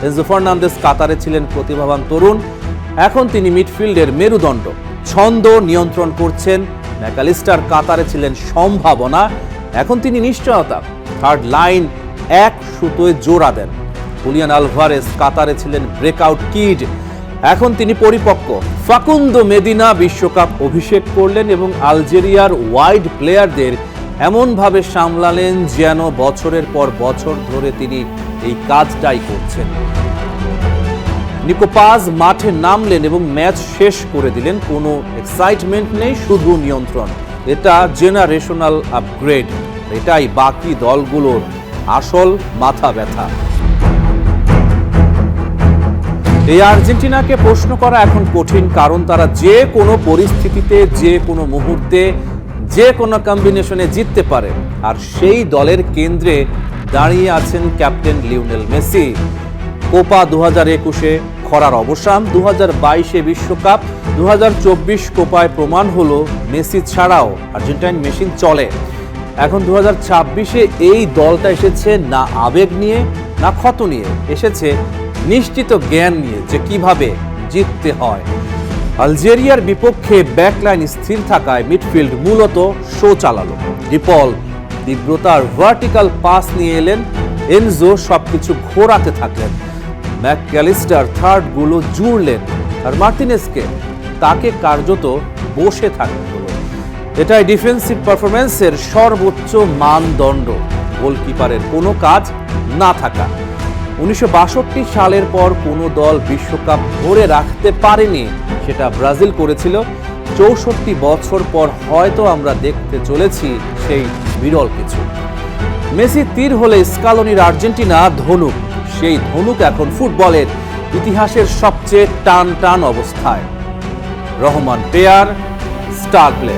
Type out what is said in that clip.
Enzo Fernandez কাতারে ছিলেন প্রতিভাবান তরুণ, এখন তিনি মিডফিল্ডের মেরুদণ্ড, ছন্দ নিয়ন্ত্রণ করছেন। ম্যাকালিস্টার কাতারে ছিলেন সম্ভাবনা, এখন তিনি নিশ্চয়তা। থার্ড লাইন এক সুতোয় জোড়া দেন। হুলিয়ান আলভারেজ কাতারে ছিলেন ব্রেকআউট কিড, এখন তিনি পরিপক্ক। ফাকুন্দো মেদিনা বিশ্বকাপ অভিষেক করলেন এবং আলজেরিয়ার ওয়াইড প্লেয়ারদের এমনভাবে সামলালেন যেন বছরের পর বছর ধরে তিনি এই কাজটাই করছেন। নিকো পাজ মাঠে নামলেন এবং ম্যাচ শেষ করে দিলেন। কোনো এক্সাইটমেন্ট নেই, শুধু নিয়ন্ত্রণ। এটা জেনারেশনাল আপগ্রেড, এটাই বাকি দলগুলোর আসল মাথা ব্যথা। এই আর্জেন্টিনাকে প্রশ্ন করা এখন কঠিন, কারণ তারা যে কোনো পরিস্থিতিতে, যে কোনো মুহূর্তে, যে কোনো কম্বিনেশনে জিততে পারে। আর সেই দলের কেন্দ্রে দাঁড়িয়ে আছেন ক্যাপ্টেন লিওনেল মেসি। কোপা 2021-এ খরার অবসান, 2022-এ বিশ্বকাপ, 2024 কোপায় প্রমাণ হলো মেসি ছাড়াও আর্জেন্টাইন মেশিন চলে। এখন 2026-এ এই দলটা এসেছে না আবেগ নিয়ে, না ক্ষত নিয়ে, এসেছে নিশ্চিত জ্ঞান নিয়ে যে কিভাবে জিততে হয়। আলজেরিয়ার বিপক্ষে ব্যাকলাইন স্থির থাকায় মিডফিল্ড মূলত শো চালালো। ডিপল তীব্রতার ভার্টিক্যাল পাস নিয়ে এলেন, এনজো সবকিছু ঘোরাতে থাকলেন। ম্যাকঅ্যালিস্টার থার্ডগুলো জুড়লেন, আর মার্টিনেজকে তাকে কার্যত বসে থাকতে হলো। এটাই ডিফেন্সিভ পারফরমেন্সের সর্বোচ্চ মানদণ্ড, গোলকিপারের কোনো কাজ না থাকা। 1962 সালের পর কোনো দল বিশ্বকাপ ধরে রাখতে পারেনি, সেটা ব্রাজিল করেছিল। 64 বছর পর হয়তো আমরা দেখতে চলেছি সেই বিরল কিছু। মেসি তীর হলে স্কালোনির আর্জেন্টিনা ধনুক, সেই ধনুক এখন ফুটবলের ইতিহাসের সবচেয়ে টান টান অবস্থায়। Rahman pair, star play.